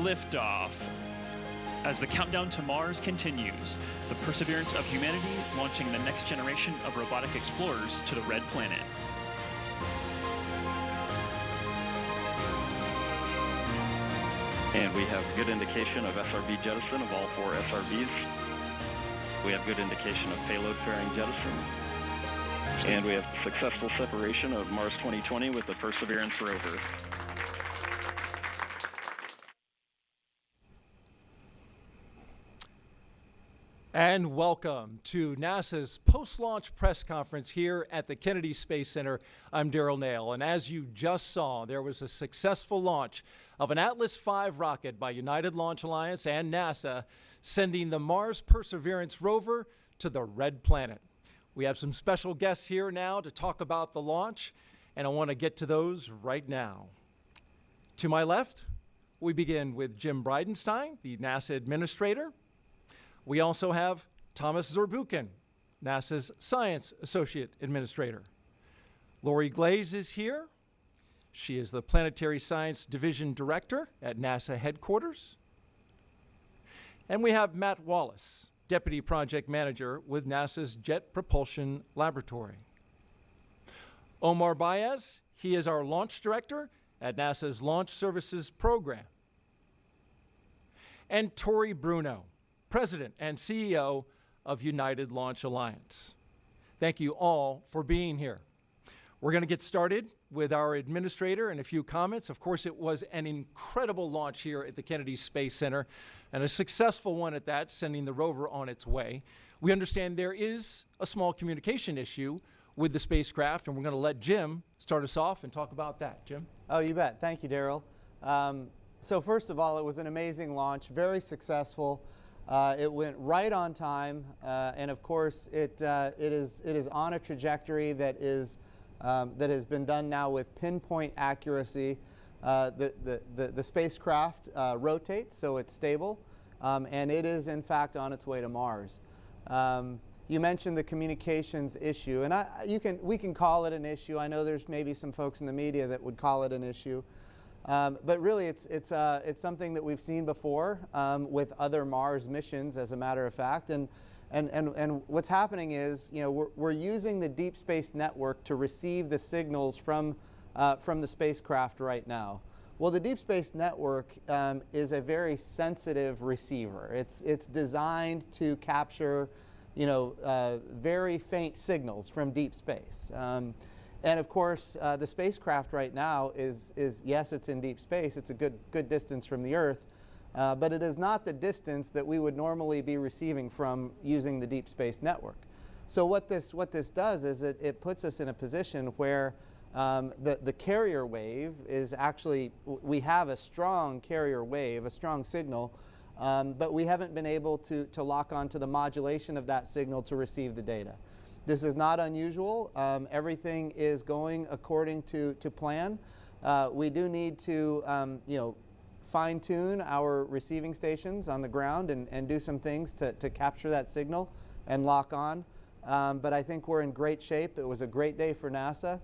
liftoff. As the countdown to Mars continues, the perseverance of humanity launching the next generation of robotic explorers to the Red Planet. And we have good indication of SRB jettison of all 4 SRBs. We have good indication of payload fairing jettison. And we have successful separation of Mars 2020 with the Perseverance rover. And welcome to NASA's post-launch press conference here at the Kennedy Space Center. I'm Daryl Nail, and as you just saw, there was a successful launch of an Atlas V rocket by United Launch Alliance and NASA, sending the Mars Perseverance rover to the Red Planet. We have some special guests here now to talk about the launch, and I want to get to those right now. To my left, we begin with Jim Bridenstine, the NASA administrator. We also have Thomas Zurbuchen, NASA's Science Associate Administrator. Lori Glaze is here. She is the Planetary Science Division Director at NASA headquarters. And we have Matt Wallace, Deputy Project Manager with NASA's Jet Propulsion Laboratory. Omar Baez, he is our Launch Director at NASA's Launch Services Program. And Tori Bruno, President and CEO of United Launch Alliance. Thank you all for being here. We're going to get started with our administrator and a few comments. Of course, it was an incredible launch here at the Kennedy Space Center, and a successful one at that, sending the rover on its way. We understand there is a small communication issue with the spacecraft, and we're going to let Jim start us off and talk about that. Jim? Oh, you bet. Thank you, Daryl. So first of all, it was an amazing launch, very successful. It went right on time, and of course, it is on a trajectory that has been done now with pinpoint accuracy. The spacecraft rotates, so it's stable, and it is in fact on its way to Mars. You mentioned the communications issue, and we can call it an issue. I know there's maybe some folks in the media that would call it an issue. But really, it's something that we've seen before with other Mars missions, as a matter of fact. And what's happening is, we're using the Deep Space Network to receive the signals from the spacecraft right now. Well, the Deep Space Network is a very sensitive receiver. It's designed to capture, very faint signals from deep space. And of course, the spacecraft right now is yes, it's in deep space. It's a good distance from the Earth, but it is not the distance that we would normally be receiving from using the Deep Space Network. So what this does is it puts us in a position where the carrier wave is actually, we have a strong carrier wave, a strong signal, but we haven't been able to lock onto the modulation of that signal to receive the data. This is not unusual. Everything is going according to plan. We do need to fine-tune our receiving stations on the ground and do some things to capture that signal and lock on. But I think we're in great shape. It was a great day for NASA.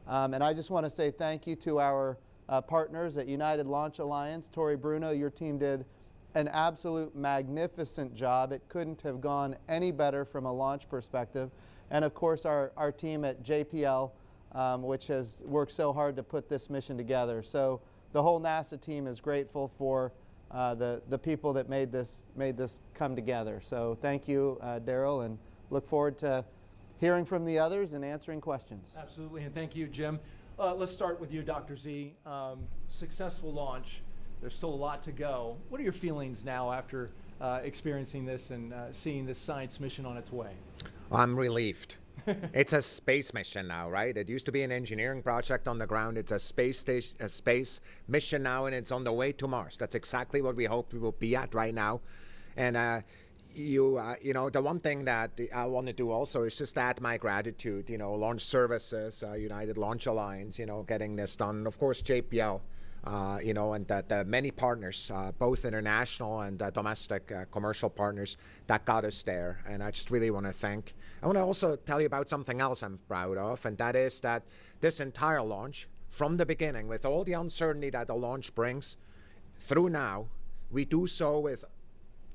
And I just want to say thank you to our partners at United Launch Alliance. Tori Bruno, your team did an absolute magnificent job. It couldn't have gone any better from a launch perspective. And of course, our team at JPL, which has worked so hard to put this mission together. So the whole NASA team is grateful for the people that made this come together. So thank you, Daryl, and look forward to hearing from the others and answering questions. Absolutely, and thank you, Jim. Let's start with you, Dr. Z. Successful launch. There's still a lot to go. What are your feelings now after experiencing this and seeing this science mission on its way? I'm relieved. It's a space mission now, right? It used to be an engineering project on the ground. It's a space mission now, and it's on the way to Mars. That's exactly what we hoped we would be at right now. And the one thing that I want to do also is just add my gratitude. Launch Services, United Launch Alliance, getting this done. Of course, JPL. And the many partners, both international and domestic commercial partners that got us there. And I just really want to thank. I want to also tell you about something else I'm proud of, and that is that this entire launch, from the beginning, with all the uncertainty that the launch brings, through now, we do so with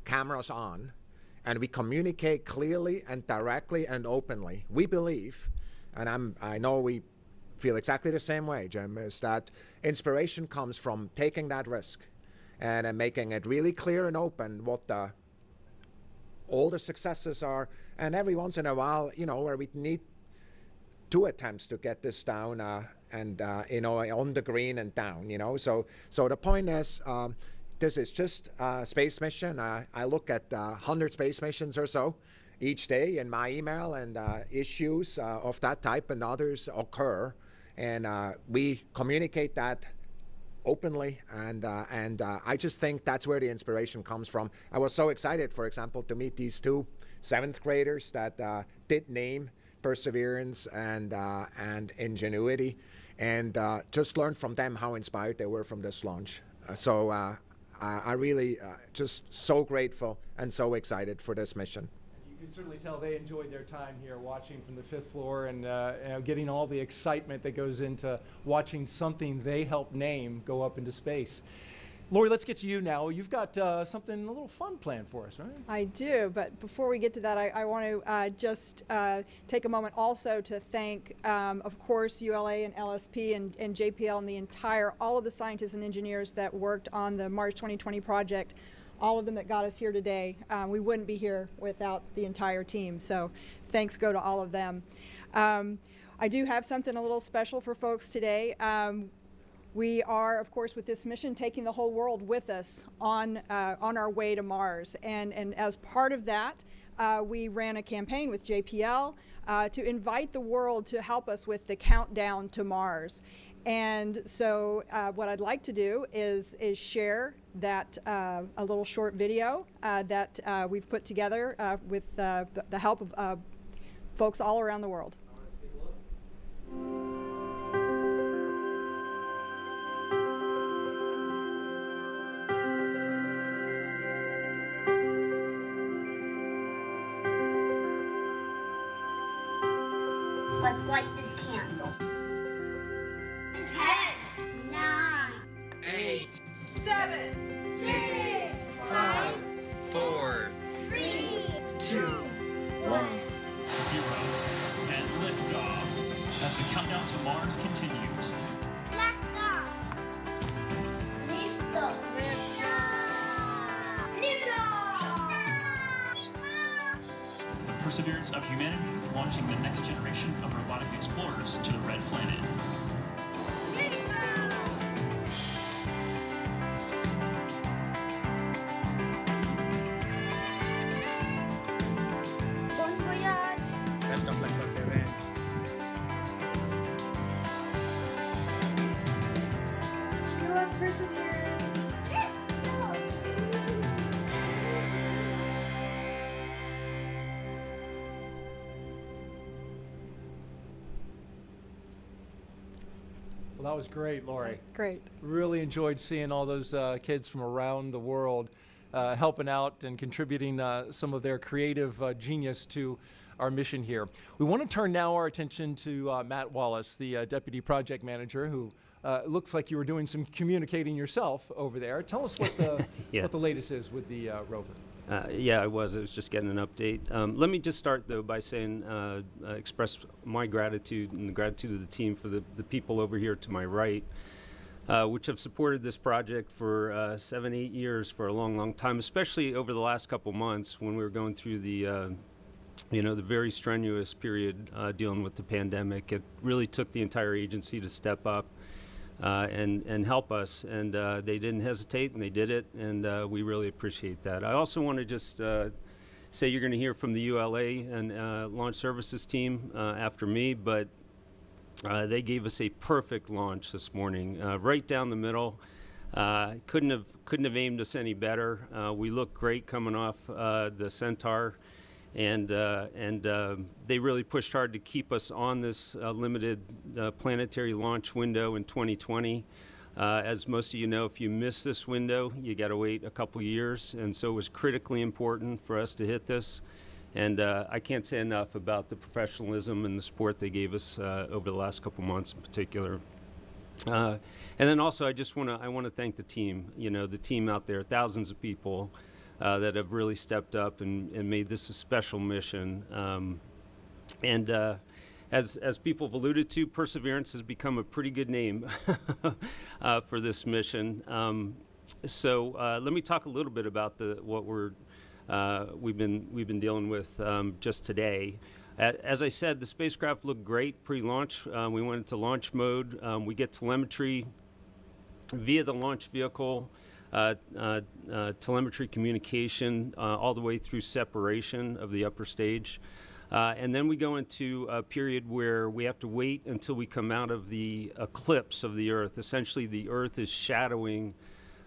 cameras on, and we communicate clearly and directly and openly. We believe, and I know we feel exactly the same way, Jim, is that inspiration comes from taking that risk and making it really clear and open what all the successes are. And every once in a while, you know, where we need 2 attempts to get this down and you know, on the green and down, you know. So the point is, this is just a space mission. I look at 100 space missions or so each day in my email, and issues of that type and others occur, and we communicate that openly, and I just think that's where the inspiration comes from. I was so excited, for example, to meet these 2 7th graders that did name Perseverance and Ingenuity, and just learned from them how inspired they were from this launch. So I really just so grateful and so excited for this mission. You can certainly tell they enjoyed their time here watching from the 5th floor, and getting all the excitement that goes into watching something they helped name go up into space. Lori, let's get to you now. You've got something, a little fun planned for us, right? I do, but before we get to that, I want to just take a moment also to thank, of course, ULA and LSP and JPL and all of the scientists and engineers that worked on the Mars 2020 project, all of them that got us here today. We wouldn't be here without the entire team, so thanks go to all of them. I do have something a little special for folks today. We are, of course, with this mission, taking the whole world with us on our way to Mars. And as part of that, we ran a campaign with JPL to invite the world to help us with the countdown to Mars. And so what I'd like to do is share that a little short video that we've put together with the help of folks all around the world. Let's light this candle. 10, 9, 8, 7, 6, 5, 4, 3, 2, 1. 0, and liftoff as the countdown to Mars continues. Blast off. Lift off. Lift off. Lift off. The perseverance of humanity launching the next generation of robotic explorers to the Red Planet. Bon voyage. welcome back Perseverance. You are perseverance. Well, that was great, Lori. Great. Really enjoyed seeing all those kids from around the world helping out and contributing some of their creative genius to our mission here. We want to turn now our attention to Matt Wallace, the Deputy Project Manager, who looks like you were doing some communicating yourself over there. Tell us what the, Yeah. what the latest is with the rover. Yeah, I was just getting an update. Let me just start, though, by saying, express my gratitude and the gratitude of the team for the people over here to my right, which have supported this project for 7, 8 years, for a long, long time, especially over the last couple months when we were going through the the very strenuous period dealing with the pandemic. It really took the entire agency to step up and help us, and they didn't hesitate, and they did it, and we really appreciate that. I also want to just say you're going to hear from the ULA and Launch Services team after me, but they gave us a perfect launch this morning, right down the middle. Couldn't have aimed us any better. We look great coming off the Centaur. And they really pushed hard to keep us on this limited planetary launch window in 2020. As most of you know, if you miss this window, you got to wait a couple years, and so it was critically important for us to hit this. And I can't say enough about the professionalism and the support they gave us over the last couple months in particular. And then also, I want to thank the team. You know, the team out there, thousands of people that have really stepped up and made this a special mission. As people have alluded to, Perseverance has become a pretty good name for this mission. So let me talk a little bit about what we've been dealing with just today. As I said, the spacecraft looked great pre-launch. We went into launch mode. We get telemetry via the launch vehicle, telemetry communication all the way through separation of the upper stage. And then we go into a period where we have to wait until we come out of the eclipse of the Earth. Essentially, the Earth is shadowing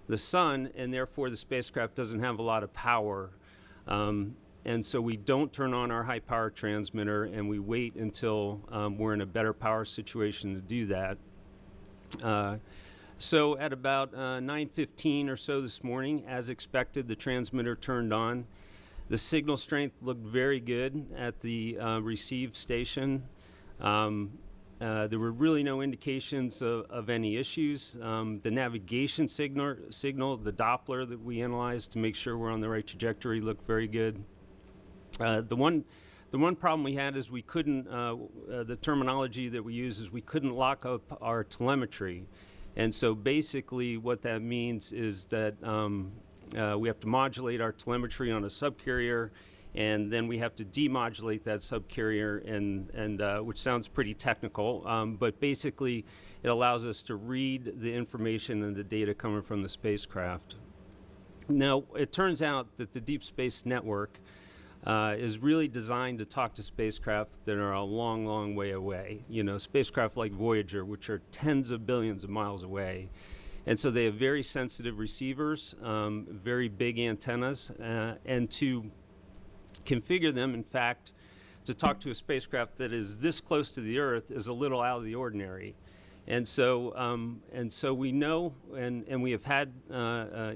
the sun, and therefore the spacecraft doesn't have a lot of power. And so we don't turn on our high power transmitter, and we wait until we're in a better power situation to do that. So at about 9:15 or so this morning, as expected, the transmitter turned on. The signal strength looked very good at the receive station. There were really no indications of any issues. The navigation signal, the Doppler that we analyzed to make sure we're on the right trajectory, looked very good. The one problem we had is we couldn't, the terminology that we use is we couldn't lock up our telemetry. And so basically what that means is that we have to modulate our telemetry on a subcarrier, and then we have to demodulate that subcarrier, and which sounds pretty technical, but basically it allows us to read the information and the data coming from the spacecraft. Now, it turns out that the Deep Space Network is really designed to talk to spacecraft that are a long, long way away. You know, spacecraft like Voyager, which are tens of billions of miles away. And so they have very sensitive receivers, very big antennas, and to configure them, in fact, to talk to a spacecraft that is this close to the Earth is a little out of the ordinary. And so we know, and we have had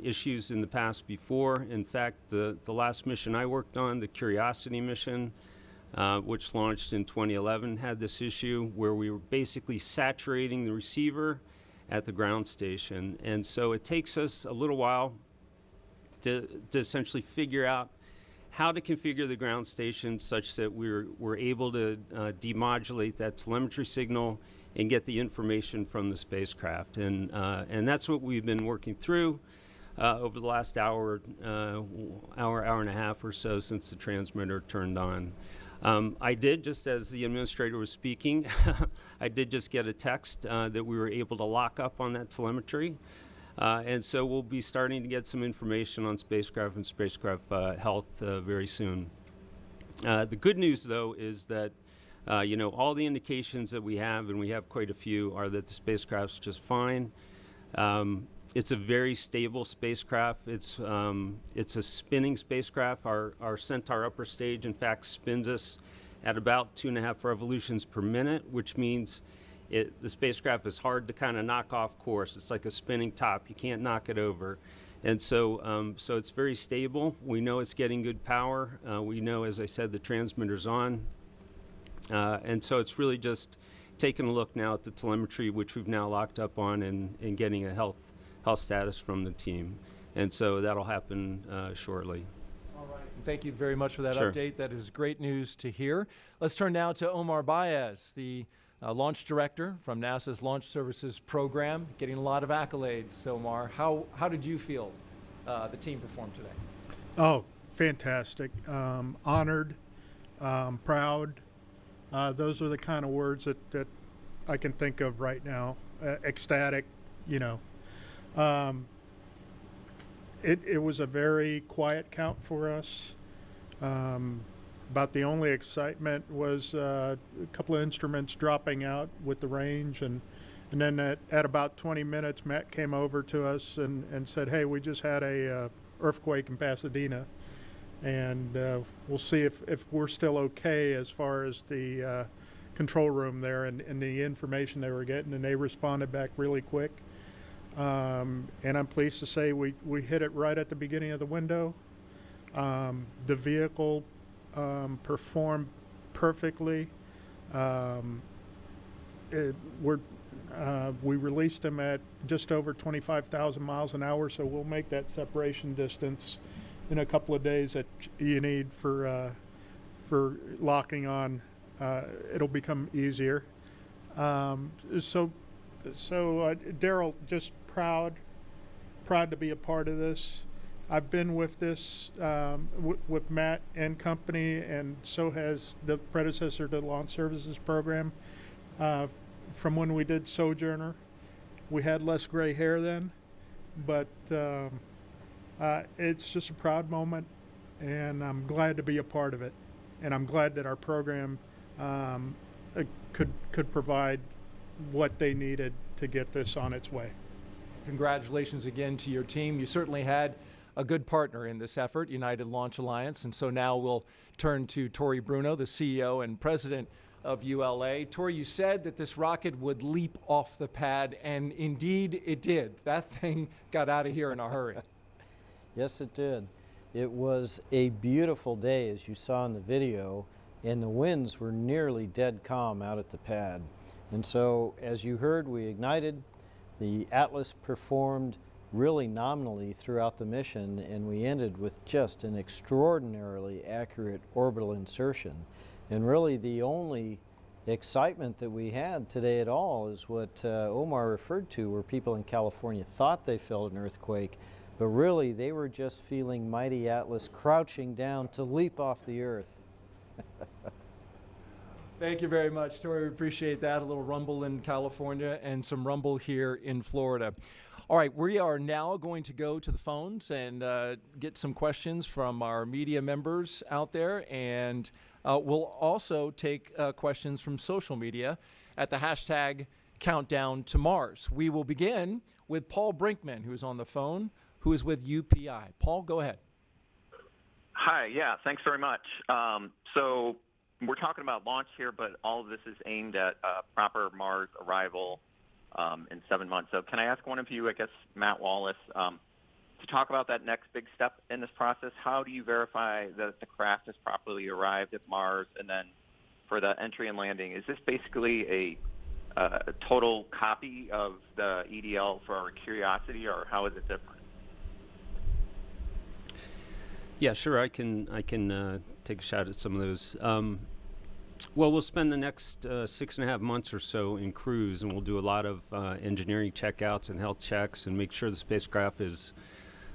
issues in the past before. In fact, the last mission I worked on, the Curiosity mission, which launched in 2011, had this issue where we were basically saturating the receiver at the ground station. And so it takes us a little while to essentially figure out how to configure the ground station such that we're able to demodulate that telemetry signal and get the information from the spacecraft. And that's what we've been working through over the last hour and a half or so since the transmitter turned on. I did, just as the administrator was speaking, I did just get a text that we were able to lock up on that telemetry. And so we'll be starting to get some information on spacecraft and spacecraft health very soon. The good news, though, is that you know, all the indications that we have, and we have quite a few, are that the spacecraft's just fine. It's a very stable spacecraft. It's a spinning spacecraft. Our Centaur upper stage, in fact, spins us at about 2.5 revolutions per minute, which means the spacecraft is hard to kind of knock off course. It's like a spinning top. You can't knock it over. And so, so it's very stable. We know it's getting good power. We know, as I said, the transmitter's on. And so it's really just taking a look now at the telemetry, which we've now locked up on, and getting a health status from the team. And so that'll happen shortly. All right. Thank you very much for that Sure. update. That is great news to hear. Let's turn now to Omar Baez, the launch director from NASA's Launch Services Program, getting a lot of accolades. So, Omar, how did you feel the team performed today? Oh, fantastic. Honored, proud. Those are the kind of words that I can think of right now. Ecstatic, you know. It was a very quiet count for us. About the only excitement was a couple of instruments dropping out with the range, and then at about 20 minutes, Matt came over to us and said, "Hey, we just had a earthquake in Pasadena, and we'll see if we're still okay as far as the control room there and the information they were getting." And they responded back really quick. And I'm pleased to say we hit it right at the beginning of the window. The vehicle performed perfectly. I We released them at just over 25,000 miles an hour, so we'll make that separation distance in a couple of days that you need for locking on. It'll become easier. So Daryl, just proud to be a part of this. I've been with this with Matt and company, and so has the predecessor to the Launch Services Program. From when we did Sojourner, we had less gray hair then, but it's just a proud moment, and I'm glad to be a part of it. And I'm glad that our program could provide what they needed to get this on its way. Congratulations again to your team. You certainly had a good partner in this effort, United Launch Alliance. And so now we'll turn to Tori Bruno, the CEO and president of ULA. Tori, you said that this rocket would leap off the pad, and indeed it did. That thing got out of here in a hurry. Yes, it did. It was a beautiful day, as you saw in the video, and the winds were nearly dead calm out at the pad. And so, as you heard, we ignited. The Atlas performed really nominally throughout the mission, and we ended with just an extraordinarily accurate orbital insertion. And really the only excitement that we had today at all is what Omar referred to, where people in California thought they felt an earthquake, but really they were just feeling mighty Atlas crouching down to leap off the earth. Thank you very much, Tori. We appreciate that. A little rumble in California and some rumble here in Florida. All right, we are now going to go to the phones and get some questions from our media members out there, and we'll also take questions from social media at the hashtag Countdown to Mars. We will begin with Paul Brinkman, who is on the phone, who is with UPI. Paul, go ahead. Hi, yeah, thanks very much. So we're talking about launch here, but all of this is aimed at proper Mars arrival in 7 months. So can I ask one of you, I guess Matt Wallace, to talk about that next big step in this process? How do you verify that the craft has properly arrived at Mars? And then for the entry and landing, is this basically a total copy of the EDL for our Curiosity, or how is it different? Yeah, sure. I can take a shot at some of those. Well, we'll spend the next 6.5 months or so in cruise, and we'll do a lot of engineering checkouts and health checks and make sure the spacecraft is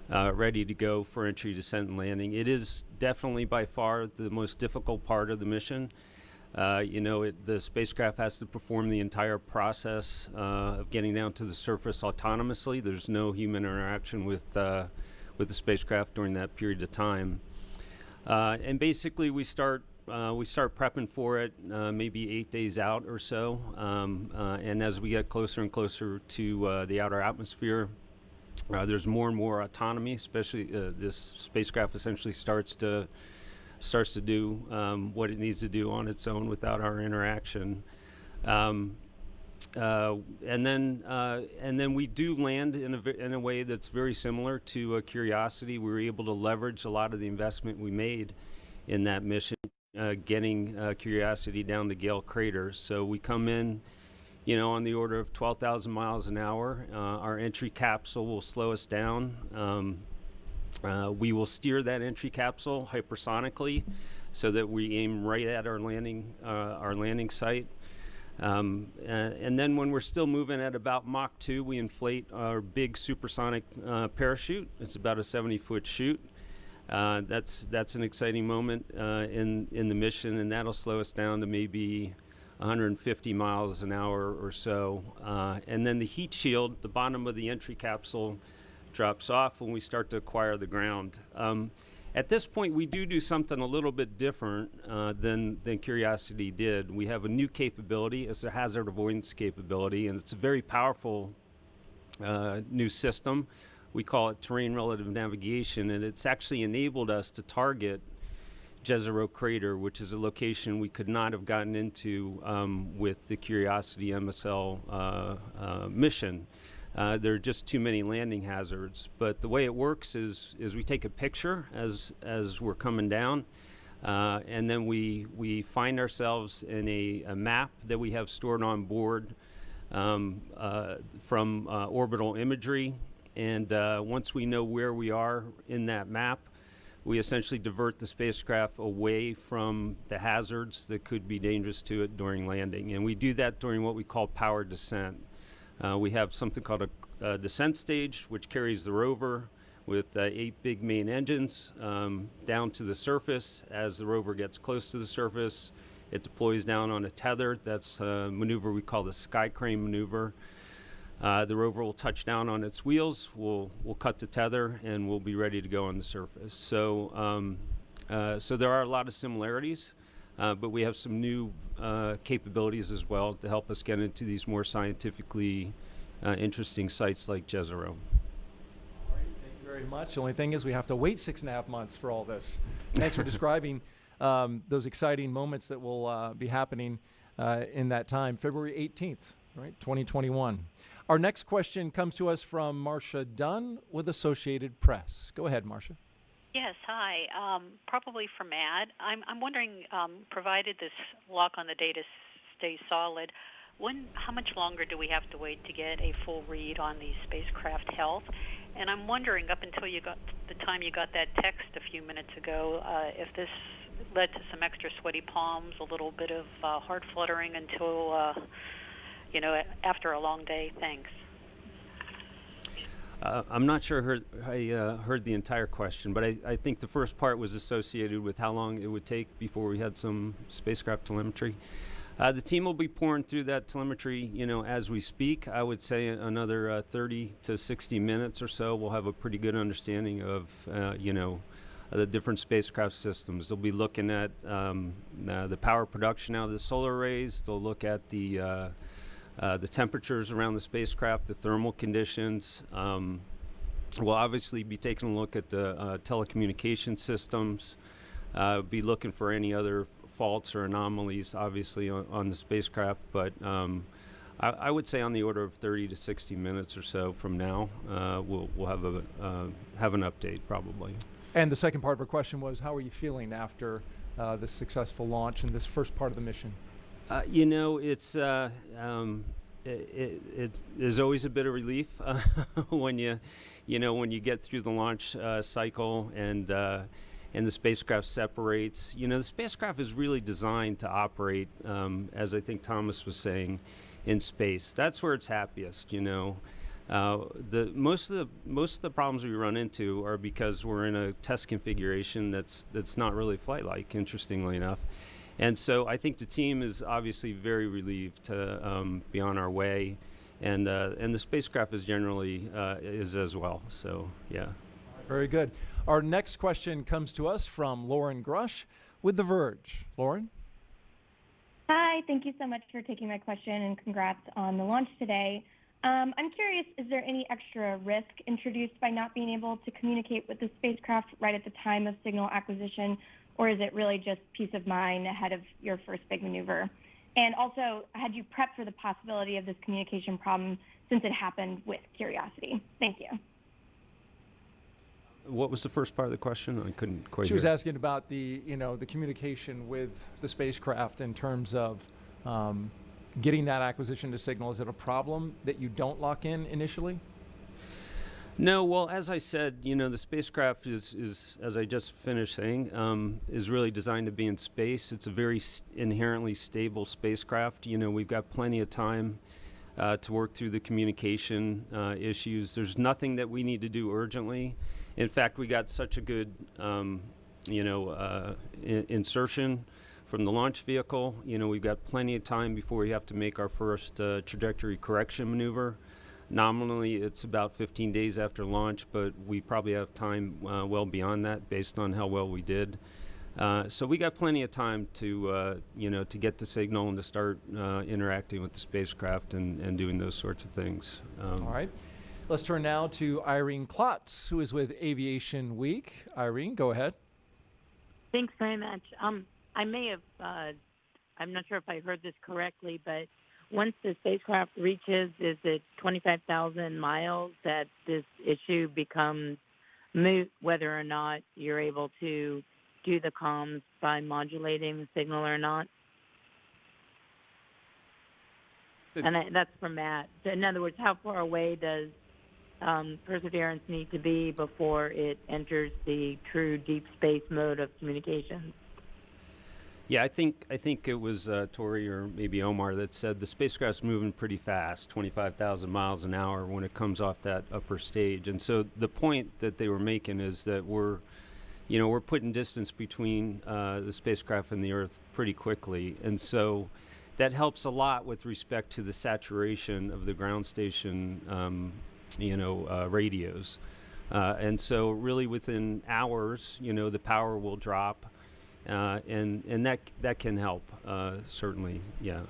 ready to go for entry, descent, and landing. It is definitely by far the most difficult part of the mission. The spacecraft has to perform the entire process of getting down to the surface autonomously. There's no human interaction with the spacecraft during that period of time. And basically, we start prepping for it maybe 8 days out or so. And as we get closer and closer to the outer atmosphere, there's more and more autonomy. Especially this spacecraft essentially starts to do what it needs to do on its own without our interaction. And then we do land in a way that's very similar to Curiosity. We were able to leverage a lot of the investment we made in that mission, getting Curiosity down to Gale Crater. So we come in, on the order of 12,000 miles an hour. Our entry capsule will slow us down. We will steer that entry capsule hypersonically so that we aim right at our landing site. And then when we're still moving at about Mach 2, we inflate our big supersonic parachute. It's about a 70-foot chute. That's an exciting moment in the mission, and that'll slow us down to maybe 150 miles an hour or so. And then the heat shield, the bottom of the entry capsule, drops off when we start to acquire the ground. At this point, we do something a little bit different than Curiosity did. We have a new capability. It's a hazard avoidance capability, and it's a very powerful new system. We call it terrain relative navigation, and it's actually enabled us to target Jezero Crater, which is a location we could not have gotten into with the Curiosity MSL mission. There are just too many landing hazards. But the way it works is we take a picture as we're coming down, and then we find ourselves in a map that we have stored on board from orbital imagery. And once we know where we are in that map, we essentially divert the spacecraft away from the hazards that could be dangerous to it during landing. And we do that during what we call powered descent. We have something called a descent stage, which carries the rover with 8 big main engines down to the surface. As the rover gets close to the surface, it deploys down on a tether. That's a maneuver we call the sky crane maneuver. The rover will touch down on its wheels, we'll cut the tether, and we'll be ready to go on the surface. So, so there are a lot of similarities, but we have some new capabilities as well to help us get into these more scientifically interesting sites like Jezero. Thank you very much. The only thing is we have to wait 6.5 months for all this. Thanks for describing those exciting moments that will be happening in that time, February 18th, right, 2021. Our next question comes to us from Marcia Dunn with Associated Press. Go ahead, Marcia. Yes, hi. Probably for Matt. I'm wondering, provided this lock on the data stays solid, how much longer do we have to wait to get a full read on the spacecraft health? And I'm wondering, up until the time you got that text a few minutes ago, if this led to some extra sweaty palms, a little bit of heart fluttering until after a long day. Thanks. I'm not sure I heard the entire question, but I think the first part was associated with how long it would take before we had some spacecraft telemetry. The team will be pouring through that telemetry, as we speak. I would say another 30 to 60 minutes or so. We'll have a pretty good understanding of, the different spacecraft systems. They'll be looking at the power production out of the solar arrays. They'll look at the temperatures around the spacecraft, the thermal conditions. We'll obviously be taking a look at the telecommunication systems, be looking for any other faults or anomalies, obviously, on the spacecraft. But I would say on the order of 30 to 60 minutes or so from now, we'll have an update probably. And the second part of our question was, how are you feeling after this successful launch and this first part of the mission? It is always a bit of relief when you get through the launch cycle and the spacecraft separates. The spacecraft is really designed to operate, as I think Thomas was saying, in space. That's where it's happiest. Most of the problems we run into are because we're in a test configuration that's not really flight-like, interestingly enough. And so I think the team is obviously very relieved to be on our way, and the spacecraft is generally is as well. So yeah. Very good. Our next question comes to us from Lauren Grush with The Verge. Lauren? Hi, thank you so much for taking my question, and congrats on the launch today. I'm curious, is there any extra risk introduced by not being able to communicate with the spacecraft right at the time of signal acquisition, or is it really just peace of mind ahead of your first big maneuver? And also, had you prepped for the possibility of this communication problem since it happened with Curiosity? Thank you. What was the first part of the question? I couldn't quite hear. She was asking about the communication with the spacecraft in terms of getting that acquisition to signal. Is it a problem that you don't lock in initially? No, well, as I said, the spacecraft is, as I just finished saying, is really designed to be in space. It's a very inherently stable spacecraft. We've got plenty of time to work through the communication issues. There's nothing that we need to do urgently. In fact, we got such a good, insertion from the launch vehicle. We've got plenty of time before we have to make our first trajectory correction maneuver. Nominally, it's about 15 days after launch, but we probably have time well beyond that based on how well we did. So we got plenty of time to get the signal and to start interacting with the spacecraft and doing those sorts of things. All right. Let's turn now to Irene Klotz, who is with Aviation Week. Irene, go ahead. Thanks very much. I may have, I'm not sure if I heard this correctly, but once the spacecraft reaches, is it 25,000 miles that this issue becomes moot, whether or not you're able to do the comms by modulating the signal or not? That's from Matt. So in other words, how far away does Perseverance need to be before it enters the true deep space mode of communication? Yeah, I think it was Tori or maybe Omar that said the spacecraft's moving pretty fast, 25,000 miles an hour when it comes off that upper stage. And so the point that they were making is that we're putting distance between the spacecraft and the Earth pretty quickly, and so that helps a lot with respect to the saturation of the ground station, radios. And so really within hours, the power will drop. And that can help, certainly, yeah.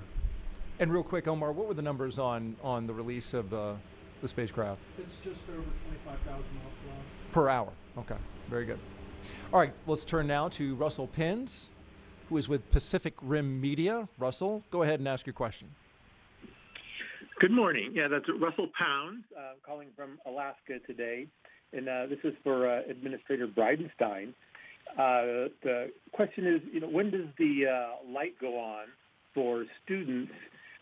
And real quick, Omar, what were the numbers on the release of the spacecraft? It's just over 25,000 miles per hour. Okay, very good. All right, let's turn now to Russell Pins, who is with Pacific Rim Media. Russell, go ahead and ask your question. Good morning. Yeah, that's Russell Pounds, calling from Alaska today. And this is for Administrator Bridenstine. The question is, when does the light go on for students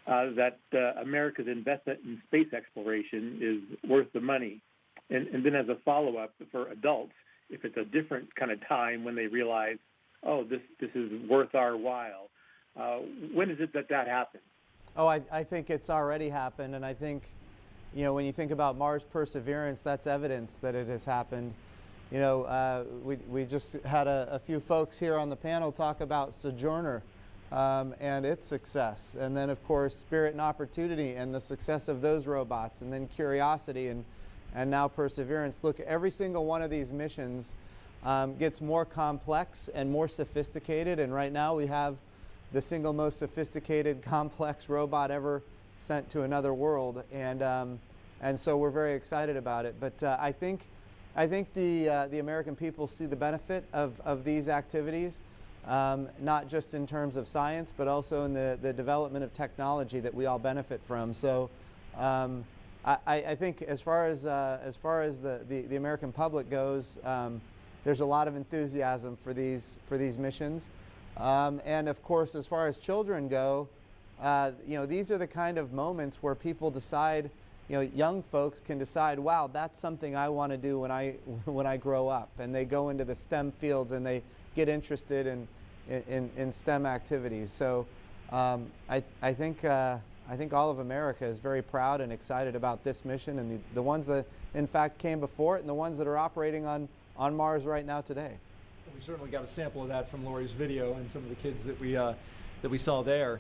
that America's investment in space exploration is worth the money? And then as a follow-up for adults, if it's a different kind of time when they realize, oh, this is worth our while, when is it that happens? Oh, I think it's already happened, and I think, when you think about Mars Perseverance, that's evidence that it has happened. We just had a few folks here on the panel talk about Sojourner and its success, and then of course Spirit and Opportunity and the success of those robots, and then Curiosity and now Perseverance. Look, every single one of these missions gets more complex and more sophisticated, and right now we have the single most sophisticated, complex robot ever sent to another world, and so we're very excited about it. But I think the American people see the benefit of these activities, not just in terms of science, but also in the development of technology that we all benefit from. So I think as far as the American public goes, there's a lot of enthusiasm for these missions. And of course, as far as children go, these are the kind of moments where people decide, young folks can decide, wow, that's something I want to do when I grow up, and they go into the STEM fields and they get interested in STEM activities. So I think all of America is very proud and excited about this mission, and the ones that in fact came before it, and the ones that are operating on Mars right now today. We certainly got a sample of that from Lori's video and some of the kids that we saw there.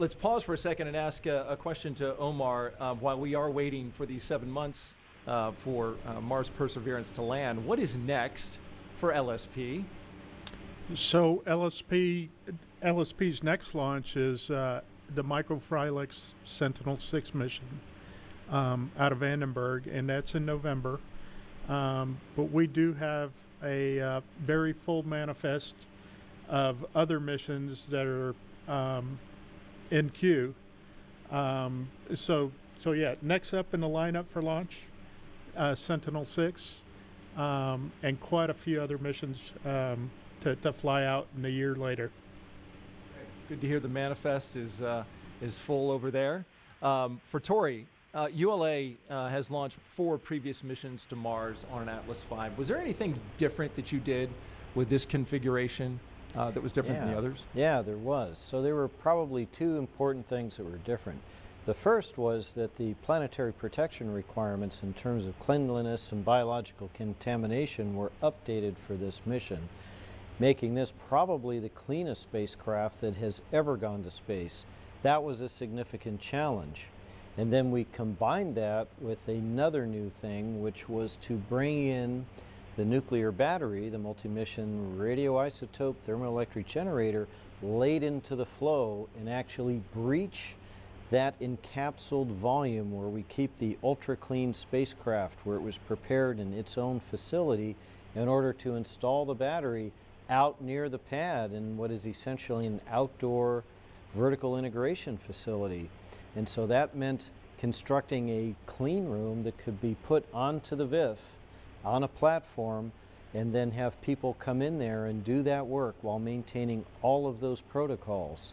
Let's pause for a second and ask a question to Omar while we are waiting for these 7 months for Mars Perseverance to land. What is next for LSP? So LSP's next launch is the Microfrylix Sentinel-6 mission out of Vandenberg, and that's in November. But we do have a very full manifest of other missions that are in queue. So yeah, next up in the lineup for launch, Sentinel-6, and quite a few other missions to fly out in a year later. Good to hear the manifest is full over there. For Tori, ULA has launched 4 previous missions to Mars on an Atlas V. Was there anything different that you did with this configuration that was different than the others? Yeah, there was. So there were probably 2 important things that were different. The first was that the planetary protection requirements in terms of cleanliness and biological contamination were updated for this mission, making this probably the cleanest spacecraft that has ever gone to space. That was a significant challenge. And then we combined that with another new thing, which was to bring in the nuclear battery, the multi-mission radioisotope thermoelectric generator, laid into the flow and actually breach that encapsulated volume where we keep the ultra-clean spacecraft, where it was prepared in its own facility in order to install the battery out near the pad in what is essentially an outdoor vertical integration facility. And so that meant constructing a clean room that could be put onto the VIF on a platform and then have people come in there and do that work while maintaining all of those protocols.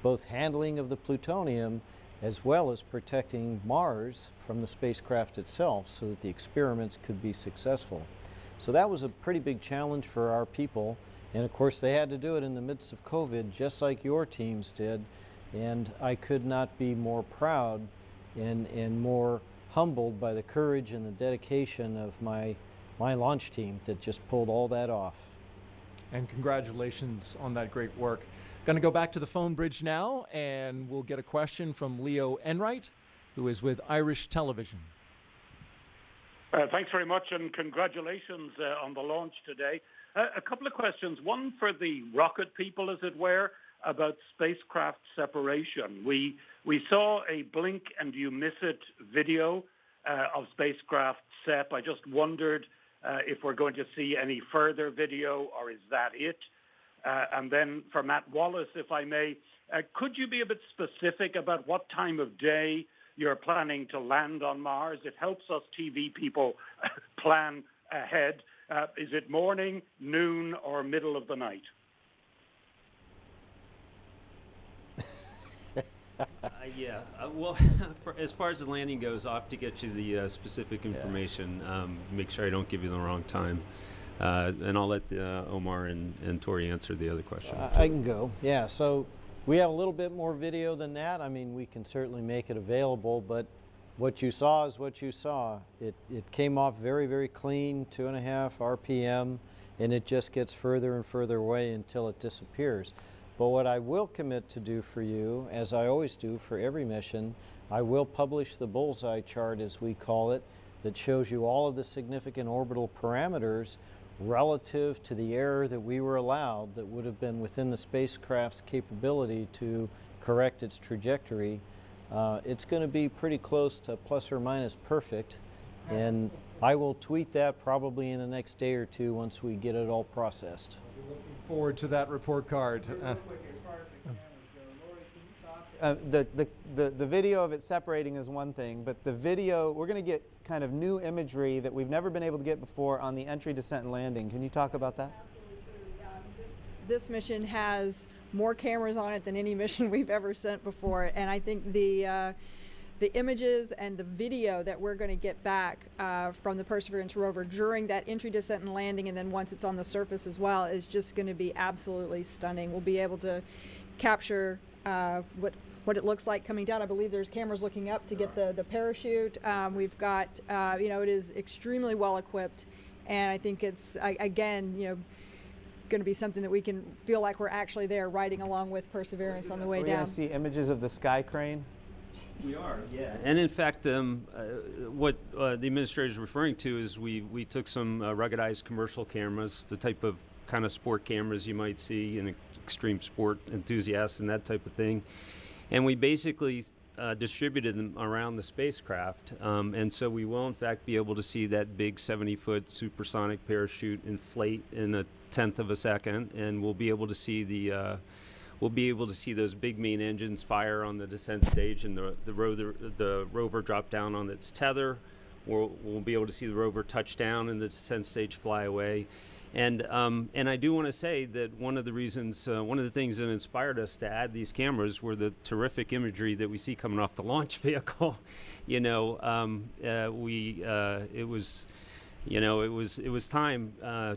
both handling of the plutonium as well as protecting Mars from the spacecraft itself so that the experiments could be successful. So that was a pretty big challenge for our people, and of course they had to do it in the midst of COVID just like your teams did, and I could not be more proud and more humbled by the courage and the dedication of my launch team that just pulled all that off. And congratulations on that great work. Going to go back to the phone bridge now, and we'll get a question from Leo Enright, who is with Irish Television. Thanks very much, and congratulations on the launch today. A couple of questions. One for the rocket people, as it were, about spacecraft separation. We saw a blink and you miss it video of spacecraft SEP. I just wondered if we're going to see any further video, or is that it? And then for Matt Wallace, if I may, could you be a bit specific about what time of day you're planning to land on Mars? It helps us TV people plan ahead. Is it morning, noon, or middle of the night? Well, as far as the landing goes, I'll have to get you the specific information, make sure I don't give you the wrong time. And I'll let Omar and Tori answer the other question. I can go. Yeah, so we have a little bit more video than that. I mean, we can certainly make it available, but what you saw is what you saw. It came off very, very clean, 2.5 RPM, and it just gets further and further away until it disappears. But what I will commit to do for you, as I always do for every mission, I will publish the bullseye chart, as we call it, that shows you all of the significant orbital parameters relative to the error that we were allowed that would have been within the spacecraft's capability to correct its trajectory. It's going to be pretty close to plus or minus perfect, and I will tweet that probably in the next day or two once we get it all processed. Looking forward to that report card. The video of it separating is one thing, but the video, we're going to get kind of new imagery that we've never been able to get before on the entry, descent, and landing. Can you talk about that? Absolutely true. This mission has more cameras on it than any mission we've ever sent before, and I think the images and the video that we're going to get back from the Perseverance rover during that entry, descent, and landing, and then once it's on the surface as well, is just going to be absolutely stunning. We'll be able to capture what it looks like coming down. I believe there's cameras looking up to get the parachute. We've got, it is extremely well equipped, and I think it's, again, going to be something that we can feel like we're actually there riding along with Perseverance on the way down. We're going to see images of the sky crane. We are, yeah. And in fact, what the administrator is referring to is we took some ruggedized commercial cameras, the type of kind of sport cameras you might see in extreme sport enthusiasts and that type of thing. And we basically distributed them around the spacecraft. And so we will, in fact, be able to see that big 70-foot supersonic parachute inflate in 1/10 of a second, and we'll be able to see those big main engines fire on the descent stage, and the rover drop down on its tether. We'll be able to see the rover touch down and the descent stage fly away. And I do want to say that one of the things that inspired us to add these cameras were the terrific imagery that we see coming off the launch vehicle. It was time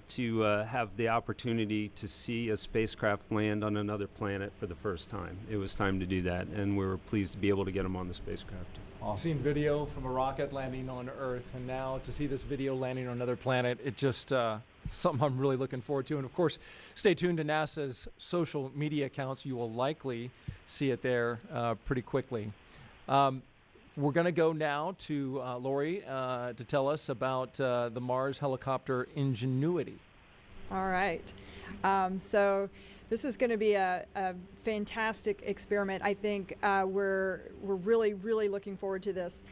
to have the opportunity to see a spacecraft land on another planet for the first time. It was time to do that, and we were pleased to be able to get them on the spacecraft. I've seen video from a rocket landing on Earth, and now to see this video landing on another planet, it just something I'm really looking forward to. And of course, stay tuned to NASA's social media accounts. You will likely see it there pretty quickly. We're going to go now to Lori to tell us about the Mars helicopter Ingenuity. All right. So this is going to be a fantastic experiment. I think we're really, really looking forward to this.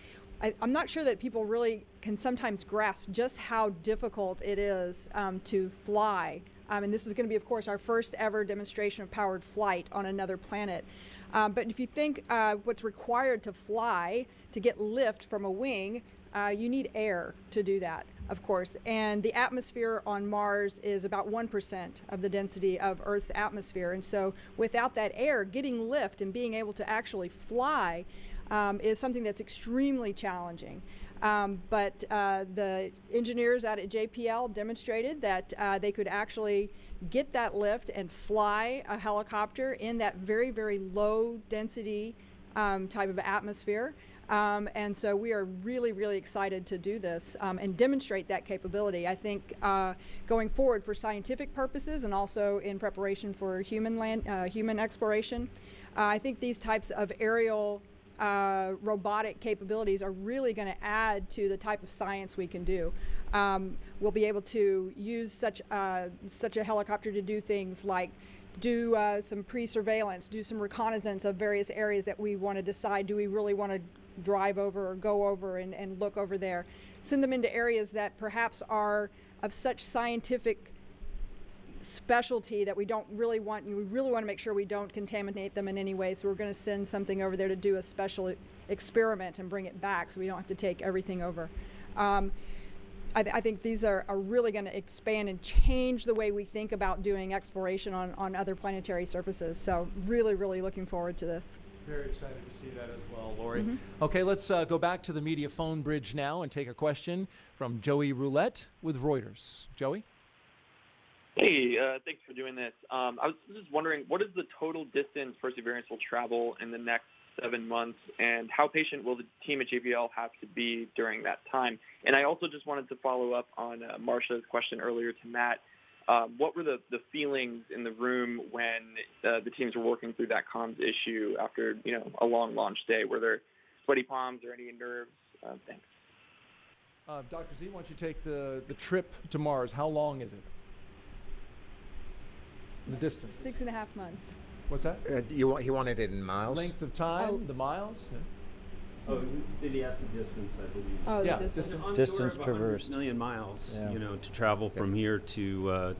I'm not sure that people really can sometimes grasp just how difficult it is to fly. And this is going to be, of course, our first ever demonstration of powered flight on another planet. But if you think what's required to fly, to get lift from a wing, you need air to do that. of course. And the atmosphere on Mars is about 1% of the density of Earth's atmosphere. And so without that air, getting lift and being able to actually fly is something that's extremely challenging. But the engineers out at JPL demonstrated that they could actually get that lift and fly a helicopter in that very, very low density type of atmosphere. And so we are really, really excited to do this and demonstrate that capability. I think going forward for scientific purposes and also in preparation for human exploration, I think these types of aerial robotic capabilities are really going to add to the type of science we can do. We'll be able to use such a helicopter to do things like do some pre-surveillance, do some reconnaissance of various areas that we want to decide, do we really want to drive over or go over and look over there. Send them into areas that perhaps are of such scientific specialty that we don't really want, we really want to make sure we don't contaminate them in any way. So we're going to send something over there to do a special experiment and bring it back so we don't have to take everything over. I think these are really going to expand and change the way we think about doing exploration on other planetary surfaces. So really, really looking forward to this. Very excited to see that as well, Lori. Okay, let's go back to the media phone bridge now and take a question from Joey Roulette with Reuters. Joey? Hey, thanks for doing this. I was just wondering, what is the total distance Perseverance will travel in the next 7 months, and how patient will the team at JPL have to be during that time? And I also just wanted to follow up on Marcia's question earlier to Matt. What were the feelings in the room when the teams were working through that comms issue after a long launch day? Were there sweaty palms or any nerves? Thanks. Dr. Z, why don't you take the trip to Mars? How long is it? The distance. 6.5 months. What's that? He wanted it in miles. Length of time, the miles? Yeah. Oh, did he ask the distance, I believe? Oh, yeah, the distance. Distance traversed. 100 million miles, Yeah. to travel from here to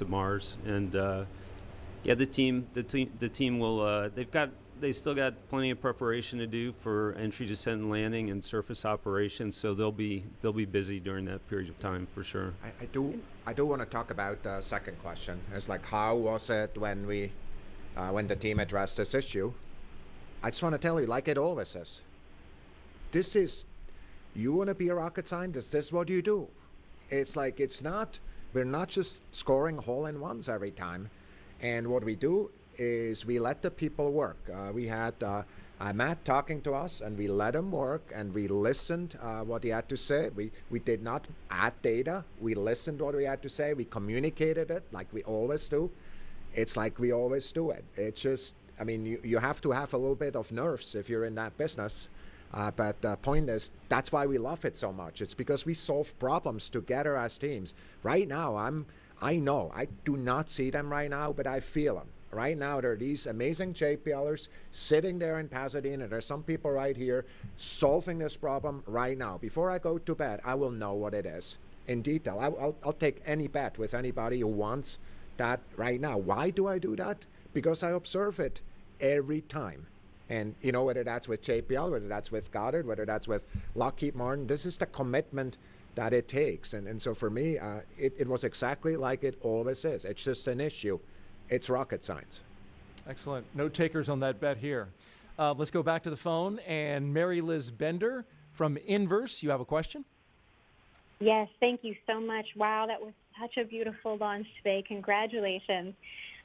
Mars. And yeah, the team will. They still got plenty of preparation to do for entry, descent, and landing, and surface operations. So they'll be busy during that period of time for sure. I do want to talk about the second question. It's like, how was it when the team addressed this issue? I just want to tell you, like it always is. This is, you want to be a rocket scientist, this is what you do. It's like, we're not just scoring hole-in-ones every time. And what we do is we let the people work. We had Matt talking to us, and we let him work, and we listened what he had to say. We did not add data. We listened what we had to say. We communicated it like we always do. It's like we always do it. It's just, I mean, you have to have a little bit of nerves if you're in that business. But the point is, that's why we love it so much. It's because we solve problems together as teams. Right now, I know, I do not see them right now, but I feel them. Right now, there are these amazing JPLers sitting there in Pasadena. There's some people right here solving this problem right now. Before I go to bed, I will know what it is in detail. I'll take any bet with anybody who wants that right now. Why do I do that? Because I observe it every time. And, whether that's with JPL, whether that's with Goddard, whether that's with Lockheed Martin, this is the commitment that it takes. And so for me, it was exactly like it always is. It's just an issue. It's rocket science. Excellent. No takers on that bet here. Let's go back to the phone. And Mary Liz Bender from Inverse, you have a question? Yes, thank you so much. Wow, that was such a beautiful launch today. Congratulations.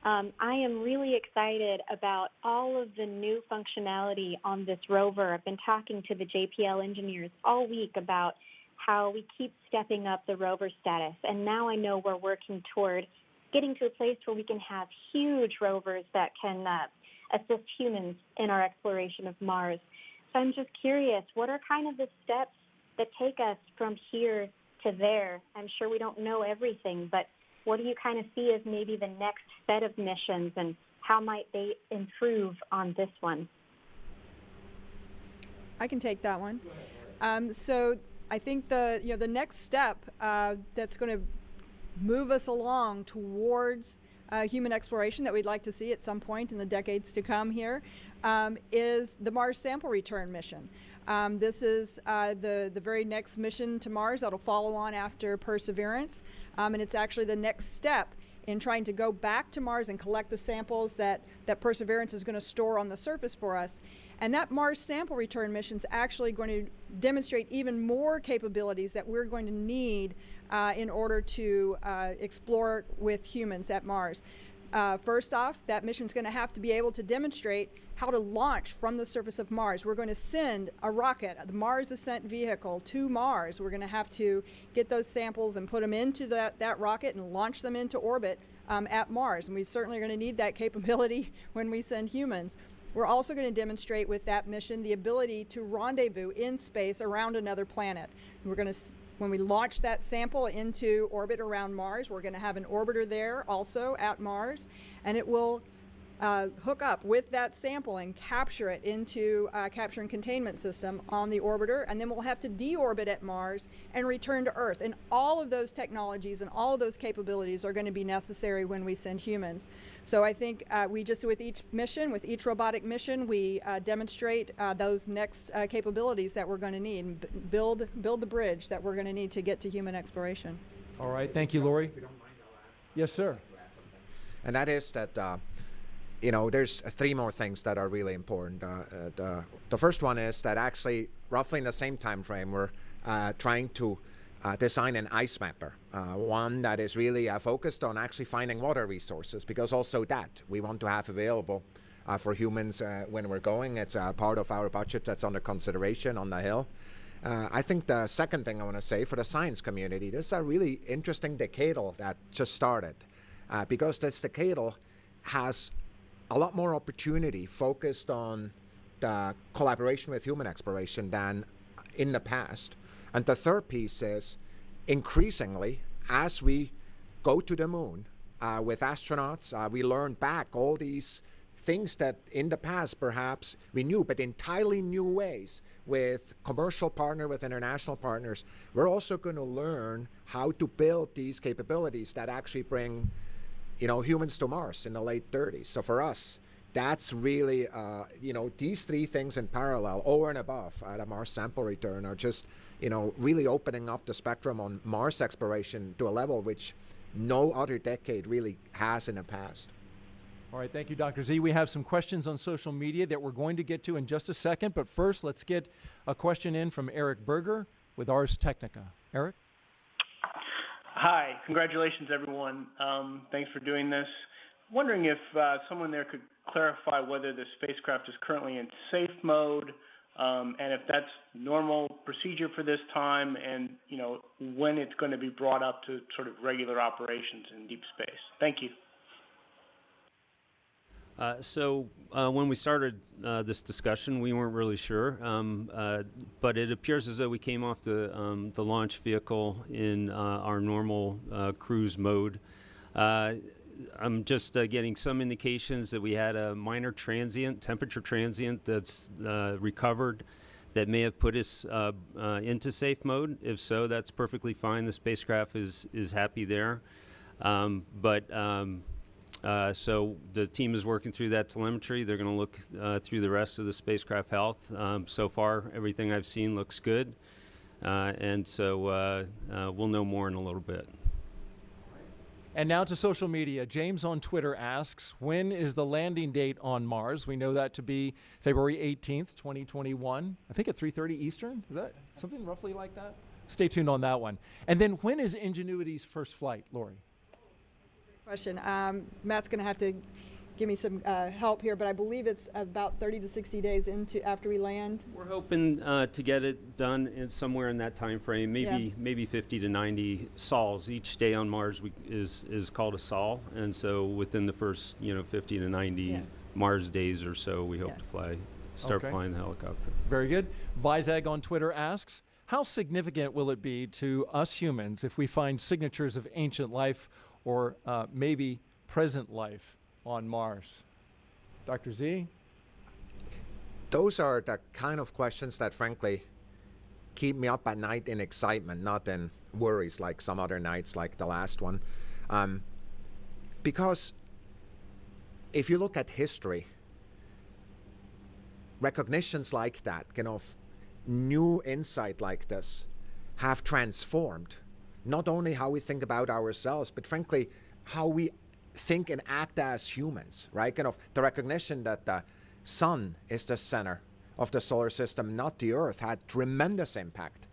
I am really excited about all of the new functionality on this rover. I've been talking to the JPL engineers all week about how we keep stepping up the rover status, and now I know we're working toward getting to a place where we can have huge rovers that can assist humans in our exploration of Mars. So I'm just curious, what are kind of the steps that take us from here to there? I'm sure we don't know everything, but what do you kind of see as maybe the next set of missions, and how might they improve on this one? I can take that one. So I think the next step that's going to move us along towards human exploration that we'd like to see at some point in the decades to come here is the Mars sample return mission. This is the very next mission to Mars that'll follow on after Perseverance, and it's actually the next step in trying to go back to Mars and collect the samples that Perseverance is going to store on the surface for us. And that Mars sample return mission is actually going to demonstrate even more capabilities that we're going to need in order to explore with humans at Mars. First off, that mission is going to have to be able to demonstrate how to launch from the surface of Mars. We're going to send a rocket, the Mars Ascent Vehicle, to Mars. We're going to have to get those samples and put them into that rocket and launch them into orbit at Mars. And we certainly are going to need that capability when we send humans. We're also going to demonstrate with that mission the ability to rendezvous in space around another planet. We're going to, when we launch that sample into orbit around Mars, we're going to have an orbiter there also at Mars, and it will hook up with that sample and capture it into a capture and containment system on the orbiter, and then we'll have to deorbit at Mars and return to Earth. And all of those technologies and all of those capabilities are going to be necessary when we send humans. So I think we just, with each mission, with each robotic mission, we demonstrate those next capabilities that we're going to need and build the bridge that we're going to need to get to human exploration. All right, thank you, Lori. If you don't mind, I'll add. Yes, sir. And that is that, you know, there's three more things that are really important. The first one is that actually, roughly in the same time frame, we're trying to design an ice mapper, one that is really focused on actually finding water resources, because also that we want to have available for humans when we're going. It's part of our budget that's under consideration on the Hill. I think the second thing I want to say for the science community, this is a really interesting decadal that just started, because this decadal has a lot more opportunity focused on the collaboration with human exploration than in the past. And the third piece is, increasingly, as we go to the moon with astronauts, we learn back all these things that in the past perhaps we knew, but entirely new ways with commercial partner, with international partners. We're also going to learn how to build these capabilities that actually bring, you know, humans to Mars in the late 30s. So for us, that's really, you know, these three things in parallel, over and above the Mars sample return, are just, you know, really opening up the spectrum on Mars exploration to a level which no other decade really has in the past. All right, thank you, Dr. Z. We have some questions on social media that we're going to get to in just a second, but first let's get a question in from Eric Berger with Ars Technica. Eric? Hi, congratulations everyone. Thanks for doing this. Wondering if someone there could clarify whether the spacecraft is currently in safe mode, and if that's normal procedure for this time, and you know when it's going to be brought up to sort of regular operations in deep space. Thank you. So when we started this discussion, we weren't really sure, but it appears as though we came off the launch vehicle in our normal cruise mode. I'm just getting some indications that we had a minor temperature transient that's recovered that may have put us into safe mode. If so, that's perfectly fine. The spacecraft is happy there. So the team is working through that telemetry. They're going to look through the rest of the spacecraft health. So far, everything I've seen looks good. And so we'll know more in a little bit. And now to social media. James on Twitter asks, when is the landing date on Mars? We know that to be February 18th, 2021. I think at 3:30 Eastern. Is that something roughly like that? Stay tuned on that one. And then when is Ingenuity's first flight, Lori? Question. Matt's going to have to give me some help here, but I believe it's about 30 to 60 days after we land. We're hoping to get it done somewhere in that time frame, maybe 50 to 90 sols. Each day on Mars is called a sol, and so within the first 50 to 90 Mars days or so, we hope to start flying the helicopter. Very good. Vizag on Twitter asks, how significant will it be to us humans if we find signatures of ancient life or maybe present life on Mars? Dr. Z? Those are the kind of questions that, frankly, keep me up at night in excitement, not in worries like some other nights like the last one. Because if you look at history, recognitions like that, new insight like this have transformed not only how we think about ourselves, but frankly, how we think and act as humans, right? Kind of the recognition that the sun is the center of the solar system, not the Earth, had tremendous impact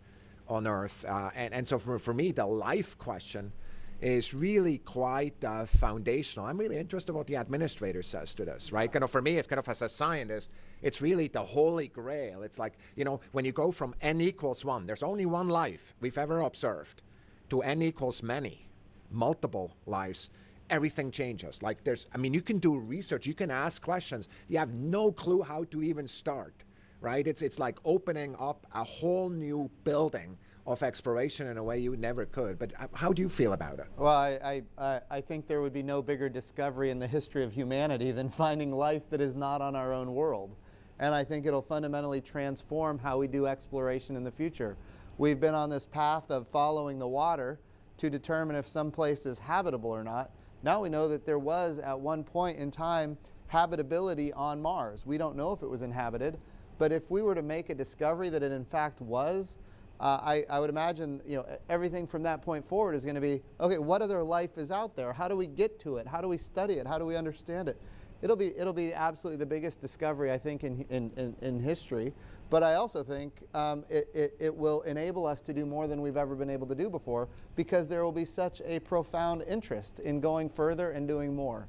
on Earth. And so for me, the life question is really quite foundational. I'm really interested in what the administrator says to this, right? Kind of for me, it's kind of as a scientist, it's really the holy grail. It's like, you know, when you go from n equals 1, there's only one life we've ever observed, to n equals many, multiple lives, everything changes. Like I mean, you can do research, you can ask questions, you have no clue how to even start, right? It's like opening up a whole new building of exploration in a way you never could. But how do you feel about it? Well, I think there would be no bigger discovery in the history of humanity than finding life that is not on our own world. And I think it'll fundamentally transform how we do exploration in the future. We've been on this path of following the water to determine if some place is habitable or not. Now we know that there was, at one point in time, habitability on Mars. We don't know if it was inhabited, but if we were to make a discovery that it in fact was, I would imagine, you know, everything from that point forward is going to be, okay, what other life is out there? How do we get to it? How do we study it? How do we understand it? It'll be absolutely the biggest discovery, I think, in history. But I also think it will enable us to do more than we've ever been able to do before, because there will be such a profound interest in going further and doing more.